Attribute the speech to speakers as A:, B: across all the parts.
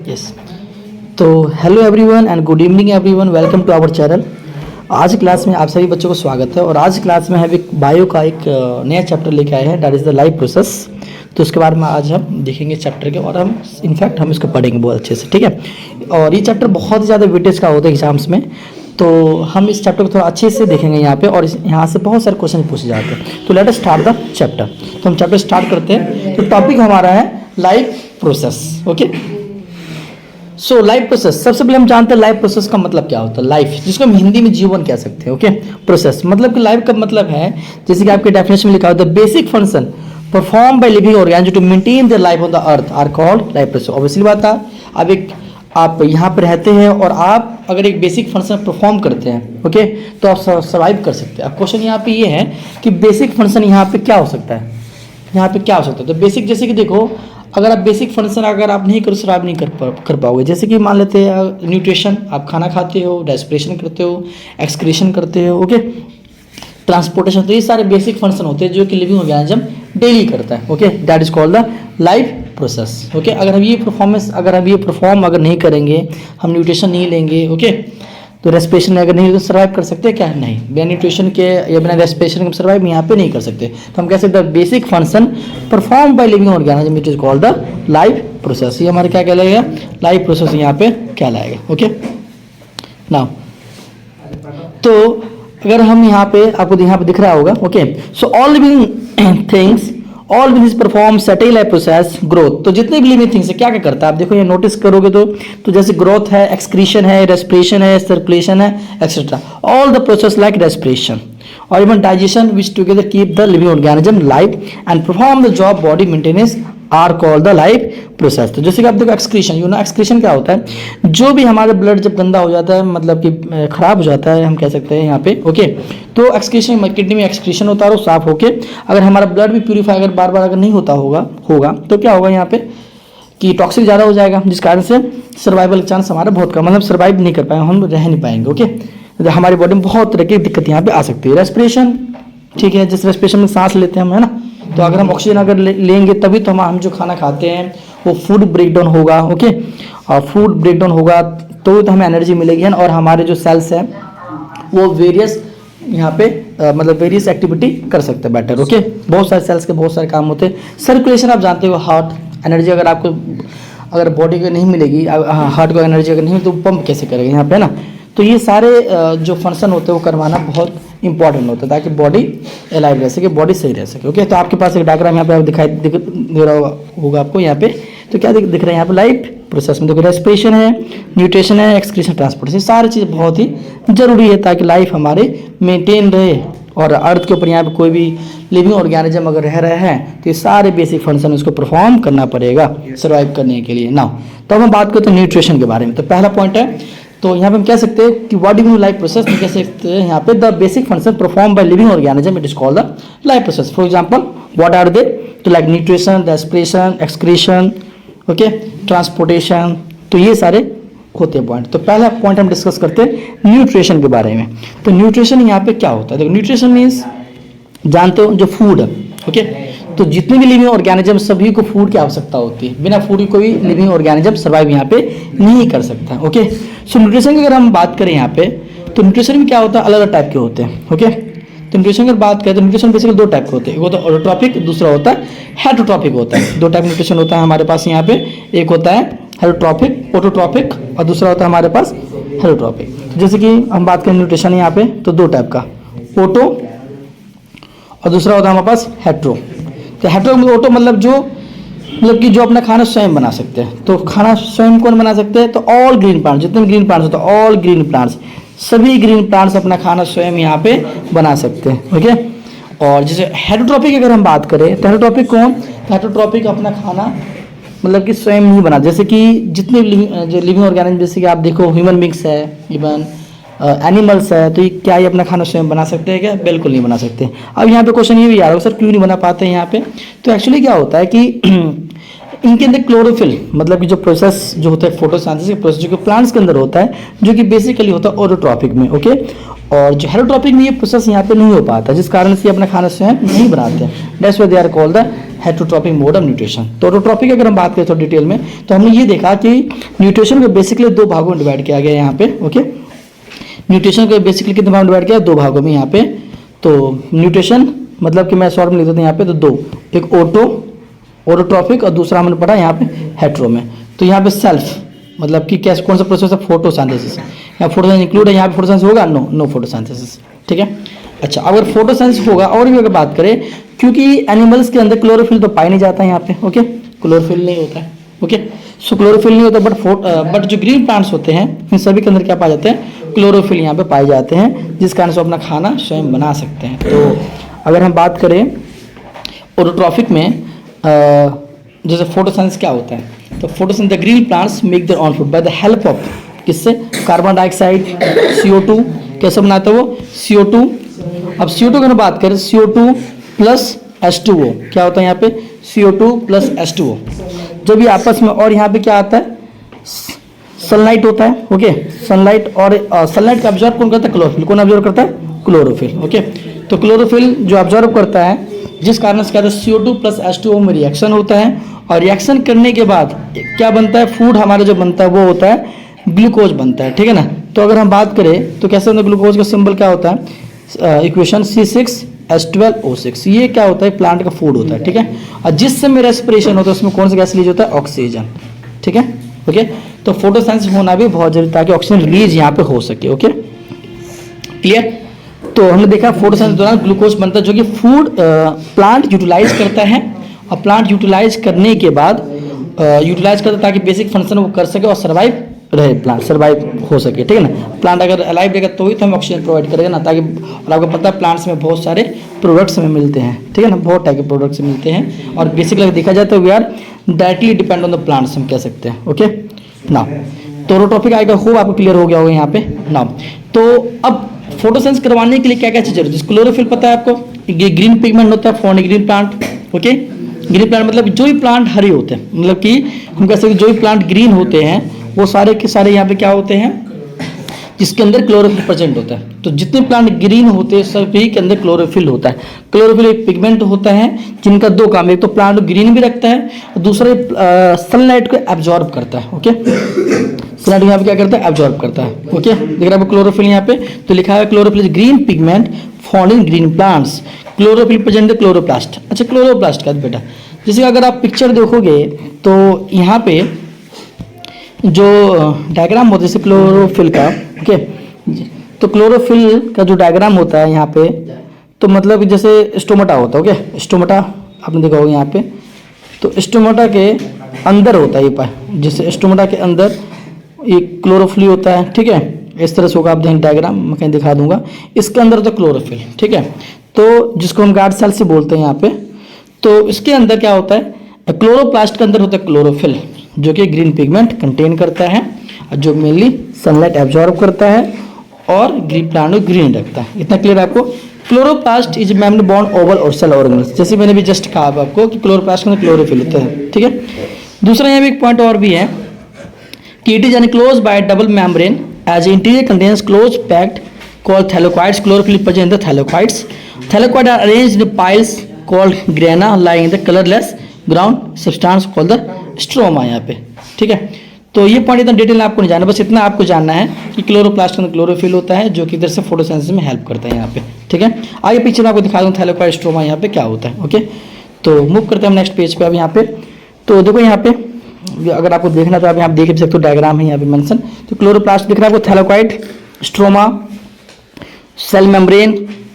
A: Yes. तो hello everyone and good evening everyone, welcome to our channel. आज class में आप सभी बच्चों को स्वागत है। और आज क्लास में हम एक बायो का एक नया चैप्टर लेके आए हैं, that is the life process. तो उसके बारे में आज हम देखेंगे चैप्टर के, और हम इनफैक्ट हम इसको पढ़ेंगे बहुत अच्छे से, ठीक है। और ये चैप्टर बहुत ज़्यादा वेटेज का होता है एग्जाम्स में, तो हम इस चैप्टर को थोड़ा अच्छे से देखेंगे यहाँ पे, और यहाँ से बहुत सारे क्वेश्चन पूछे जाते हैं। तो let us start the chapter. तो हम चैप्टर स्टार्ट करते हैं। तो टॉपिक हमारा है life process, okay. So life process, सबसे पहले हम जानते हैं लाइफ प्रोसेस का मतलब क्या होता है। लाइफ, जिसको हम हिंदी में जीवन कह सकते हैं, ओके। प्रोसेस मतलब कि लाइफ का मतलब है, जैसे कि आपके डेफिनेशन में लिखा होता है, basic function perform by living organism to maintain their life on the earth are called life process. Obviously बात है, आप यहाँ पर रहते हैं और आप अगर एक बेसिक फंक्शन परफॉर्म करते हैं, ओके, तो आप सर्वाइव कर सकते हैं। अब क्वेश्चन यहाँ पे ये है कि बेसिक फंक्शन यहाँ पे क्या हो सकता है, यहाँ पे क्या हो सकता है। तो बेसिक, जैसे कि देखो, अगर आप बेसिक फंक्शन अगर आप नहीं करो, सर्वाइव नहीं कर पाओगे। जैसे कि मान लेते हैं न्यूट्रिशन, आप खाना खाते हो, रेस्पिरेशन करते हो, एक्सक्रीशन करते हो, ओके, ट्रांसपोर्टेशन। तो ये सारे बेसिक फंक्शन होते हैं जो कि लिविंग ऑर्गेनिज्म डेली करता है, okay. That is called the life process, okay. अगर हम ये परफॉर्म नहीं करेंगे, हम न्यूट्रिशन नहीं लेंगे, ओके, तो रेस्पिरेशन अगर नहीं तो सर्वाइव कर सकते हैं क्या? नहीं, बिना न्यूट्रिशन के या बिना रेस्पिरेशन के हम सर्वाइव यहाँ पे नहीं कर सकते। तो हम कह सकते हैं basic function perform by living organism it is called the life process. ये हमारे क्या कहलाएगा? लाइफ प्रोसेस यहाँ पे कहलाएगा, ओके। नाउ तो अगर हम यहाँ पे, आपको यहाँ पे दिख रहा होगा, okay, so all living things, all which perform certain life process growth. तो जितने भी लिविंग थिंग्स है क्या क्या करता है, आप देखो ये नोटिस करोगे तो जैसे ग्रोथ है, एक्सक्रीशन है, रेस्पिरेशन है, सर्कुलेशन है, etcetera, all the process like respiration और even digestion which together keep the living organism life and perform the job body maintenance are called the life process. तो जैसे कि आप देखो एक्सक्रीशन, यू नो एक्सक्रीशन क्या होता है? जो भी हमारे ब्लड जब गंदा हो जाता है, मतलब कि खराब हो जाता है, हम कह सकते हैं यहाँ पे, ओके, तो एक्सक्रीशन, किडनी में एक्सक्रीशन होता है, वो साफ होके अगर हमारा ब्लड भी प्यूरीफाई अगर बार बार अगर नहीं होता होगा तो क्या होगा यहाँ पे कि टॉक्सिक ज़्यादा हो जाएगा, जिस कारण से सर्वाइवल चांस हमारा बहुत कम, मतलब सर्वाइव नहीं कर पाएंगे, हम रह नहीं पाएंगे, ओके। हमारी बॉडी में बहुत तरह की दिक्कत यहाँ पे आ सकती है। रेस्पिरेशन, ठीक है, जिस रेस्पिरेशन में सांस लेते हैं हम, है ना, तो अगर हम ऑक्सीजन अगर लेंगे तभी तो हम जो खाना खाते हैं वो फूड ब्रेक डाउन होगा, ओके, और फूड ब्रेक डाउन होगा तो हमें एनर्जी मिलेगी, और हमारे जो सेल्स हैं वो वेरियस यहाँ पे मतलब वेरियस एक्टिविटी कर सकते हैं बेटर, ओके। बहुत सारे सेल्स के बहुत सारे काम होते हैं। सर्कुलेशन आप जानते हो, हार्ट एनर्जी अगर आपको अगर बॉडी को नहीं मिलेगी, हार्ट को एनर्जी अगर नहीं मिलेगी तो पंप कैसे करेगा यहाँ पे, ना। तो ये सारे जो फंक्शन होते हैं वो करवाना बहुत इंपॉर्टेंट होता है ताकि बॉडी अलाइव रह सके, बॉडी सही रह सके, ओके। तो आपके पास एक डायग्राम यहाँ पे दे रहा होगा आपको यहाँ पे। तो क्या दिख रहा है यहाँ पे? लाइफ प्रोसेस में देखो रेस्पिरेशन है, न्यूट्रिशन है, एक्सक्रीशन, ट्रांसपोर्टेशन, सारी चीज़ बहुत ही जरूरी है ताकि लाइफ हमारे मेंटेन रहे। और अर्थ के ऊपर यहाँ पे कोई भी लिविंग ऑर्गेनिज्म अगर रह रहे हैं तो ये सारे बेसिक फंक्शन उसको परफॉर्म करना पड़ेगा सर्वाइव करने के लिए। नाउ तो हम बात करते हैं न्यूट्रिशन के बारे में। तो पहला पॉइंट है, तो यहाँ पे हम कह सकते हैं कि व्हाट डू लाइफ प्रोसेस में कह सकते हैं यहाँ पे the basic function perform by living organism it is called the life process. For example what are they? तो like nutrition, respiration, excretion, okay, transportation, तो ये सारे होते हैं पॉइंट। तो पहला पॉइंट हम डिस्कस करते हैं न्यूट्रिशन के बारे में। तो न्यूट्रिशन यहाँ पे क्या होता है? देखो न्यूट्रिशन मीन्स जानते हो जो फूड है, ओके। तो जितने भी लिविंग ऑर्गेनिज्म सभी को फूड की आवश्यकता होती है, बिना फूड की कोई लिविंग ऑर्गेनिज्म सर्वाइव यहाँ पे नहीं कर सकता, ओके। सो न्यूट्रिशन की अगर हम बात करें यहाँ पे, तो न्यूट्रिशन में क्या होता है? अलग अलग टाइप के होते हैं, ओके। तो न्यूट्रिशन की अगर बात करें तो न्यूट्रिशन बेसिकली दो टाइप के होते हैं, एक होता है ऑटोट्रॉपिक, दूसरा होता है हेटरोट्रॉपिक होता है। दो टाइप न्यूट्रिशन होता है हमारे पास यहाँ पे, एक होता है हेटरोट्रॉपिक, ऑटोट्रॉपिक, और दूसरा होता है हमारे पास हेटरोट्रॉपिक। जैसे कि हम बात करें न्यूट्रिशन यहाँ पे तो दो टाइप का, ऑटो और दूसरा होता है हमारे पास हेट्रो। तो हेट्रो ऑटो मतलब कि जो अपना खाना स्वयं बना सकते हैं। तो खाना स्वयं कौन बना सकते हैं? तो ऑल ग्रीन प्लांट्स, जितने भी ग्रीन प्लांट्स होते हैं, ऑल ग्रीन प्लांट्स, सभी ग्रीन प्लांट्स अपना खाना स्वयं यहाँ पे बना सकते हैं, ओके। और जैसे हेटरोट्रॉपिक अगर हम बात करें तो हेटरोट्रॉपिक कौन? हेटरोट्रॉपिक अपना खाना मतलब कि स्वयं नहीं बना, जैसे कि जितने लिविंग ऑर्गेनिज्म, जैसे कि आप देखो ह्यूमन बींग्स है, इवन एनिमल्स है, तो ये क्या ये अपना खाना स्वयं बना सकते हैं क्या? बिल्कुल नहीं बना सकते। अब यहाँ पे क्वेश्चन ये भी आ रहा है सर क्यों नहीं बना पाते हैं यहाँ पे? तो एक्चुअली क्या होता है कि इनके अंदर क्लोरोफिल मतलब कि जो प्रोसेस जो होता है फोटोसिंथेसिस का प्रोसेस जो कि प्लांट्स के अंदर होता है, जो कि बेसिकली होता है ऑटोट्रॉपिक में, ओके। और जो हेटरोट्रॉपिक में ये प्रोसेस यहाँ पे नहीं हो पाता, जिस कारण से अपना खाना स्वयं नहीं बनाते हैं। That's why they are called the heterotrophic mode of nutrition. तो ऑटोट्रॉपिक अगर हम बात करें तो डिटेल में, तो हमने ये देखा कि न्यूट्रिशन को बेसिकली दो भागों में डिवाइड किया गया है यहाँ पे। ओके, न्यूट्रिशन को बेसिकली कितने भागों में डिवाइड किया, दो भागों में यहाँ पे। तो न्यूट्रिशन मतलब कि मैं शॉर्ट में लिख देता हूँ यहाँ पे, तो दो, एक ऑटोट्रॉपिक और दूसरा हमने पढ़ा यहाँ पे हेट्रो में। तो यहाँ पे सेल्फ मतलब कि कैसे, कौन सा प्रोसेस है, फोटोसिंथेसिस। यहाँ फोटोसिंथेसिस इंक्लूड है, यहाँ पे फोटोसिंथेसिस होगा, नो फोटोसिंथेसिस। ठीक है, अच्छा अगर फोटोसिंथेसिस होगा और भी अगर बात करें, क्योंकि एनिमल्स के अंदर क्लोरोफिल तो पाया नहीं जाता है यहाँ पे। ओके, क्लोरोफिल नहीं होता है। ओके, सो क्लोरोफिल नहीं होता, बट जो ग्रीन प्लांट्स होते हैं इन सभी के अंदर क्या पाए जाते हैं, क्लोरोफिल यहाँ पे पाए जाते हैं, जिस कारण से अपना खाना स्वयं बना सकते हैं। तो अगर हम बात करें ऑटोट्रॉफिक में, जैसे फोटोसिंथेसिस क्या होता है, तो photosynthesis the green plants make their own food by the help of, किससे, कार्बन डाइऑक्साइड, CO2, कैसे बनाते हैं वो, CO2। अब CO2 की बात करें, CO2 प्लस H2O क्या होता है यहाँ पे, CO2 प्लस H2O। जब ये आपस में, और यहाँ पे क्या आता है, सनलाइट होता है। ओके, सनलाइट, और सनलाइट का ऑब्जर्व कौन करता है, क्लोरोफिल। कौन ऑब्जर्व करता है, क्लोरोफिल। ओके, तो क्लोरोफिल जो ऑब्जर्व करता है, जिस कारण से क्या होता है, CO2 प्लस H2O में रिएक्शन होता है, और रिएक्शन करने के बाद क्या बनता है, फूड हमारा जो बनता है वो होता है ग्लूकोज बनता है। ठीक है ना। तो अगर हम बात करें तो कैसे होता है, ग्लूकोज का सिंबल क्या होता है, इक्वेशन C6H12O6, ये क्या होता है, प्लांट का फूड होता है। ठीक है, और जिस समय रेस्पिरेशन होता है उसमें कौन सा गैस रिलीज होता है, ऑक्सीजन। ठीक है, ओके, तो फोटोसिंथेसिस होना भी बहुत जरूरी ताकि ऑक्सीजन रिलीज यहाँ पे हो सके। Okay, clear. तो हमने देखा फोटोसिंथेसिस दौरान ग्लूकोज बनता है, जो कि फूड प्लांट यूटिलाइज करता है, और प्लांट यूटिलाइज करने के बाद यूटिलाइज करता है ताकि बेसिक फंक्शन वो कर सके और सर्वाइव रहे, प्लांट सर्वाइव हो सके। ठीक है ना, प्लांट अगर अलाइव रहेगा तो ही तो हमें ऑक्सीजन प्रोवाइड करेगा ना, ताकि, और आपको पता है प्लांट्स में बहुत सारे प्रोडक्ट्स हमें मिलते हैं। ठीक है ना, बहुत टाइप के प्रोडक्ट्स मिलते हैं, और बेसिकली अगर देखा जाए तो we are directly depend on the plants, हम कह सकते हैं। ओके ना, तो टॉपिक आएगा, खूब आपको क्लियर हो गया होगा यहाँ पे ना। तो अब फोटोसिंथेसिस करवाने के लिए क्या क्या चीज़ जरूरत है, क्लोरोफिल पता है आपको, ये ग्रीन पिगमेंट होता है found in green plant. Okay, green plant मतलब जो भी प्लांट हरे होते हैं, मतलब कि हम कह सकते हैं जो भी प्लांट ग्रीन होते हैं वो सारे के सारे यहाँ पे क्या होते हैं, जिसके अंदर क्लोरोफिल प्रेजेंट होता है। तो जितने प्लांट ग्रीन होते हैं सभी के अंदर क्लोरोफिल होता है। क्लोरोफिल एक पिगमेंट होता है जिनका दो काम है, एक तो प्लांट ग्रीन भी रखता है, और दूसरा सनलाइट को एब्जॉर्ब करता है। ओके, सनलाइट यहाँ पे क्या करता है, एब्जॉर्ब करता है। ओके, देख रहे हैं क्लोरोफिल यहाँ पे, तो लिखा है chlorophyll is green pigment found in green plants, chlorophyll present chloroplast. अच्छा, क्लोरोप्लास्ट का बेटा, जैसे अगर आप पिक्चर देखोगे तो यहाँ पे जो डायग्राम होता है जैसे क्लोरोफिल का, ओके, तो क्लोरोफिल का जो डायग्राम होता है यहाँ पे, तो मतलब जैसे स्टोमाटा होता है। ओके, स्टोमाटा आपने देखा होगा यहाँ पे, तो स्टोमाटा के अंदर होता है ये जैसे स्टोमाटा के अंदर ये क्लोरोफिल होता है। ठीक है, इस तरह से होगा, आप देखें डायग्राम मैं कहीं दिखा दूंगा, इसके अंदर होता है क्लोरोफिल। ठीक है, तो जिसको हम गार्ड सेल से बोलते हैं यहाँ पे, तो इसके अंदर क्या होता है, क्लोरोप्लास्ट के अंदर होता है क्लोरोफिल, जो कि ग्रीन पिगमेंट कंटेन करता है, जो मेनली सनलाइट एब्जॉर्ब करता है और ग्रीन प्लांट को ग्रीन रखता है। इतना क्लियर आपको। Chloroplast is membrane bond Oval और सेल ऑर्गेनेल्स, जैसे मैंने भी जस्ट कहा आपको कि क्लोरोप्लास्ट के अंदर क्लोरोफिल होता है। ठीक है, दूसरा यहाँ भी एक पॉइंट और भी है कि it is enclosed by double membrane as interior contents close packed called thylakoids, chlorophyll present in the thylakoids, thylakoid are arranged in piles called grana lying in the colourless ground substance called the stroma यहाँ पे। ठीक है, तो ये point इतना detail आपको नहीं जानना, बस इतना आपको जानना है कि क्लोरोप्लास्ट के अंदर क्लोरोफिल होता है, जो कि इधर से फोटोसिंथेसिस में हेल्प करता है यहाँ पे। ठीक है, आगे पीछे मैं आपको दिखा दूँ थैलेकोइड स्ट्रोमा यहाँ पे क्या होता है। ओके, तो मूव करते हैं हम नेक्स्ट पेज पे। अब यहाँ पे तो देखो, यहाँ पे अगर आपको देखना तो आप यहाँ देख भी सकते हो, डायग्राम है यहाँ पे मेंशन। तो क्लोरोप्लास्ट दिख रहा है आपको, थैलेकोइड, स्ट्रोमा, सेल मेम्ब्रेन,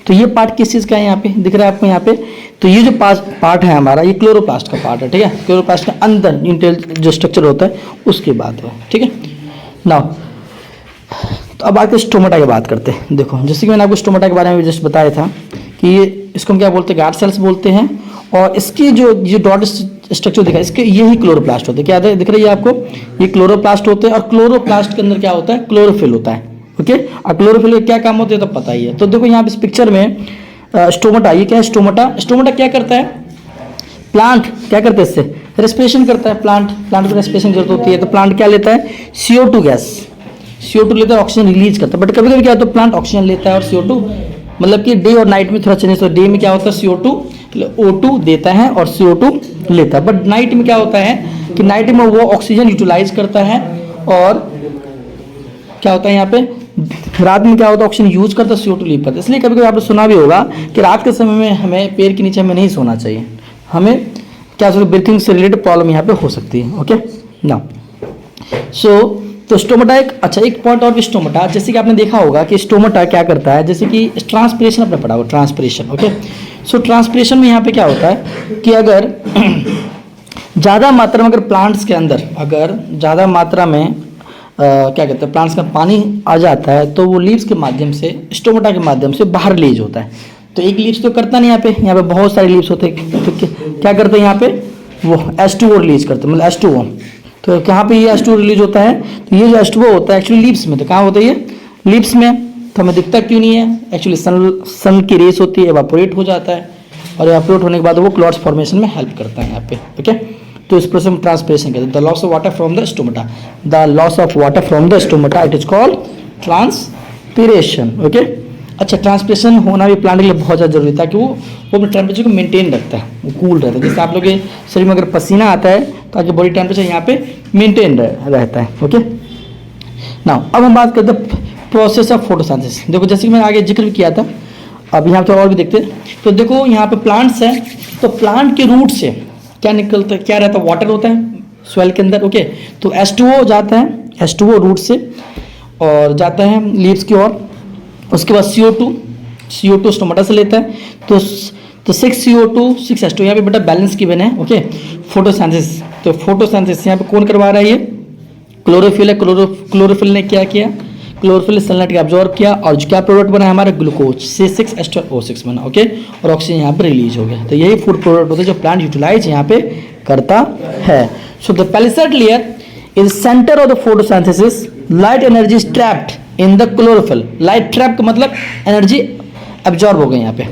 A: तो ये पार्ट किस चीज़ का है यहाँ पे दिख रहा है आपको यहाँ पे, तो ये जो पार्ट है हमारा, ये क्लोरोप्लास्ट का पार्ट है। ठीक है, क्लोरोप्लास्ट के अंदर इंटेल जो स्ट्रक्चर होता है उसकी बात है। ठीक है, नाउ तो अब आके स्टोमाटा की बात करते हैं। देखो, जैसे कि मैंने आपको स्टोमाटा के बारे में जस्ट बताया था कि ये इसको हम क्या बोलते हैं, गार्ड सेल्स बोलते हैं, और इसकी जो डॉट स्ट्रक्चर दिखा है इसके यही क्लोरोप्लास्ट होते हैं। क्या दिख रही है आपको, ये क्लोरोप्लास्ट होते हैं, और क्लोरोप्लास्ट के अंदर क्या होता है, क्लोरोफिल होता है। ओके, और क्लोरोफिल के क्या काम होते हैं तो पता ही है। तो देखो यहाँ पे इस पिक्चर में स्टोमाटा, ये क्या है, स्टोमाटा क्या करता है, प्लांट क्या करते हैं, इससे रेस्पिरेशन करता है। प्लांट को रेस्पिरेशन जरूरत होती है, तो प्लांट क्या लेता है, CO2 गैस, CO2 लेता है, ऑक्सीजन रिलीज करता है। बट कभी कभी क्या होता है, प्लांट ऑक्सीजन लेता है और CO2, मतलब कि डे और नाइट में थोड़ा चेंजेस होता है। डे में क्या होता है, CO2 O2 देता है और CO2 लेता है। बट नाइट में क्या होता है कि नाइट में वो ऑक्सीजन यूटिलाइज करता है और क्या होता है यहाँ पे, रात में क्या होता है ऑक्सीजन यूज करता है, CO2 लीव करता है। इसलिए कभी कभी आपने सुना भी होगा कि रात के समय में हमें पेड़ के नीचे हमें नहीं सोना चाहिए, हमें क्या ब्रीथिंग से रिलेटेड प्रॉब्लम यहाँ पे हो सकती है। ओके ना, सो तो स्टोमाटा एक पॉइंट और भी स्टोमाटा, जैसे कि आपने देखा होगा कि स्टोमाटा क्या करता है, जैसे कि ट्रांसपिरेशन आपने पढ़ा हो, ट्रांसपिरेशन। ओके, सो ट्रांसपिरेशन में यहाँ पे क्या होता है कि अगर ज़्यादा मात्रा में अगर प्लांट्स के अंदर अगर ज़्यादा मात्रा में क्या कहते हैं प्लांट्स का पानी आ जाता है तो वो लीव्स के माध्यम से, स्टोमाटा के माध्यम से बाहर रिलीज होता है। तो एक लीव्स तो करता नहीं, यहाँ पे बहुत सारे लीव्स होते हैं, तो क्या करते हैं यहाँ पे वो H2O रिलीज करते हैं, मतलब H2O। तो कहाँ पे ये H2O रिलीज होता है, तो ये जो H2O होता है एक्चुअली लीव्स में, तो कहाँ होता है ये लीव्स में, तो हमें दिखता क्यों नहीं है, एक्चुअली सन की रेस होती है, एवापोरेट हो जाता है और एवापोरेट होने के बाद वो क्लॉट्स फॉर्मेशन में हेल्प करता है यहाँ पे। ओके, तो इस प्रोसेस में ट्रांसपिरेशन कहते हैं, the loss of water from the stomata, the loss of water from the stomata, it is called transpiration. Okay, अच्छा, ट्रांसपिरेशन होना भी प्लांट के लिए बहुत ज़्यादा जरूरी था कि वो अपने टेम्परेचर को मेंटेन रखता है, वो कूल रहता है। जैसे आप लोग के शरीर में अगर पसीना आता है तो आपके बॉडी टेम्परेचर यहाँ पे मेंटेन रहता है। ओके, नाउ अब हम बात करते हैं प्रोसेस ऑफ फोटोसिंथेसिस। देखो जैसे कि मैंने आगे जिक्र भी किया था, अब यहाँ पे और भी देखते हैं। तो देखो यहाँ पे प्लांट्स है, तो प्लांट के रूट से क्या निकलता है, क्या रहता है, वाटर होता है सॉइल के अंदर। ओके, तो H2O जाता है, H2O रूट से और जाता है लीव्स की ओर, उसके बाद CO2 स्टोमाटा से लेता है, तो 6 CO2 6 H2O, यहाँ पे बेटा बैलेंस की बने हैं। ओके, फोटोसिंथेसिस, तो फोटोसिंथेसिस यहाँ पे कौन करवा रहा है, ये क्लोरोफिल है। क्लोरोफिल ने क्या किया, क्लोरोफिल सनलाइट का एब्जॉर्ब किया और जो क्या प्रोडक्ट बना है हमारा, ग्लूकोज C6H12O6 बना। ओके, और ऑक्सीजन यहाँ पे रिलीज हो गया। तो यही फूड प्रोडक्ट होते हैं जो प्लांट यूटिलाइज यहाँ पे करता है। So the palisade layer is centre of the photosynthesis, light energy is trapped in the chlorophyll. Light trap का मतलब एनर्जी एब्जॉर्ब हो गई यहाँ पे,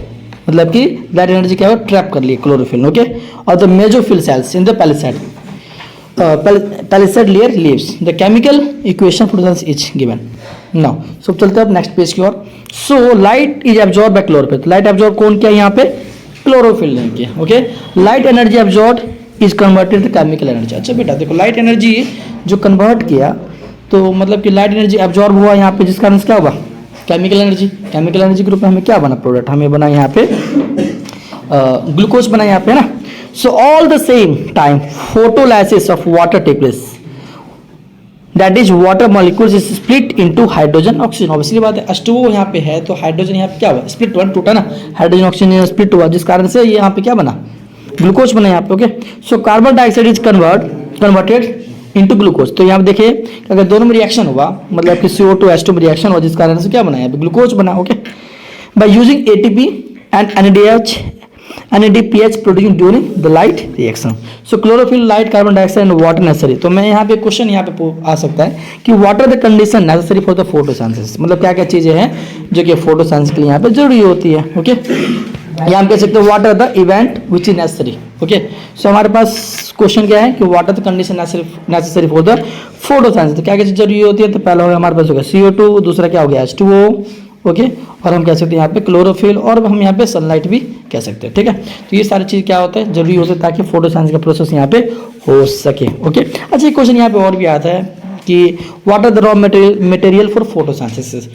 A: मतलब कि लाइट एनर्जी क्या हो, ट्रैप कर ली क्लोरोफिल। ओके, और the mesophyll cells in the palisade palisade layer leaves the chemical equation photosynthesis is given. Now so चलते हैं अब नेक्स्ट पेज की ओर। So light is absorb by chlorophyll, light absorb कौन किया यहाँ पे, क्लोरोफिल ने किया। Okay, light energy absorb is converted to chemical energy. अच्छा बेटा देखो, लाइट एनर्जी जो कन्वर्ट किया, तो मतलब कि लाइट एनर्जी एब्जॉर्ब हुआ यहाँ पे, जिस कारण से क्या होगा, chemical energy. Chemical energy group में हमें क्या बना प्रोडक्ट, हमें बना यहाँ पे ग्लूकोज बना यहाँ पे ना। So all the same time photolysis of water take place, that is water molecules is split into hydrogen oxygen. Obviously बात है, H2O यहाँ पे है तो हाइड्रोजन यहाँ पे क्या हुआ, स्प्लिट हुआ, टूटा ना, हाइड्रोजन ऑक्सीजन स्प्लिट हुआ, जिस कारण से ये यहाँ पे क्या बना, ग्लूकोज बना यहाँ पे। Okay, so carbon dioxide is converted into glucose. तो यहाँ पे देखिए अगर दोनों में रिएक्शन हुआ, मतलब कि CO2 H2 में रिएक्शन हुआ, जिस कारण से क्या बना, यहाँ पे ग्लूकोज बना। Okay, by using ATP and NADPH producing during the light reaction. So chlorophyll, light, carbon dioxide and water necessary. तो मैं यहाँ पे क्वेश्चन यहाँ पे आ सकता है कि water the condition necessary for the photosynthesis, मतलब क्या क्या चीजें हैं जो कि फोटोसिंथेसिस के लिए यहाँ पे जरूरी होती है। ओके, यहाँ हम कह सकते हैं water the event which is necessary. Okay, so हमारे पास क्वेश्चन क्या है कि water the condition necessary for the photosynthesis, तो क्या क्या चीज जरूरी होती है, तो पहला होगा हमारे पास होगा CO2, दूसरा क्या हो गया H2O। ओके, और हम कह सकते हैं यहाँ पे क्लोरोफिल, और हम यहाँ पे सनलाइट भी कह सकते हैं। ठीक है, तो ये सारी चीज क्या होता है, जरूरी होता है ताकि फोटोसिंथेसिस का प्रोसेस यहाँ पे हो सके। ओके, अच्छा एक क्वेश्चन यहाँ पे और भी आता है कि what are the raw material for photosynthesis.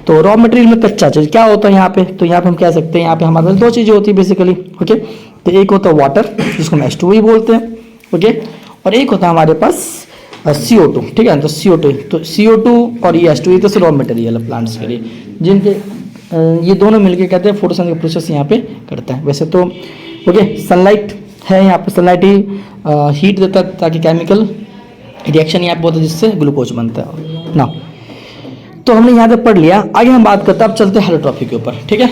A: तो रॉ मटेरियल में कच्चा चीज क्या होता है यहाँ पे, तो यहाँ पे हम कह सकते हैं यहाँ पे हमारे पास दो चीजें होती है बेसिकली। ओके, तो एक होता है वाटर, जिसको हम H2O ही बोलते हैं। ओके, और एक होता है हमारे पास CO2। ठीक है, तो CO2 और ये H2O, ये तो रॉ मटेरियल है प्लांट्स के लिए, जिनके ये दोनों मिलके कहते हैं फोटोसिंथेसिस का प्रोसेस यहाँ पे करता है। वैसे तो ओके, सनलाइट है यहाँ पे, सनलाइट ही हीट देता है ताकि केमिकल रिएक्शन यहाँ पे होता है जिससे ग्लूकोज बनता है ना। तो हमने यहाँ पे पढ़ लिया, आगे हम बात करते हैं, अब चलते हैं हर टॉपिक के ऊपर। ठीक है,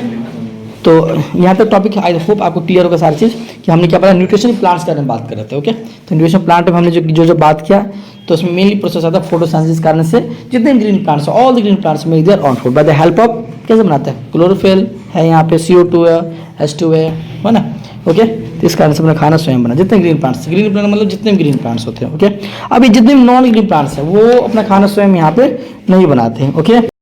A: तो यहाँ तक टॉपिक आई होप आपको क्लियर होगा सारी चीज़ कि हमने क्या पढ़ा, न्यूट्रिशन प्लांट्स के बारे में बात कर रहे थे। ओके, तो न्यूट्रिशन प्लांट में हमने जो बात किया, तो उसमें मेनली प्रोसेस आता है फोटोसिंथेसिस कारण से जितने green plants, all the green plants make their on food by the help of, कैसे बनाते हैं, क्लोरोफिल है यहाँ पे, CO2 है, H2 है ना। ओके, तो इस कारण से अपना खाना स्वयं बना, जितने ग्रीन प्लांट्स, ग्रीन प्लांट मतलब जितने भी ग्रीन प्लांट्स होते हैं। ओके, अभी जितने नॉन ग्रीन प्लांट्स हैं वो अपना खाना स्वयं यहाँ पे नहीं बनाते हैं। ओके।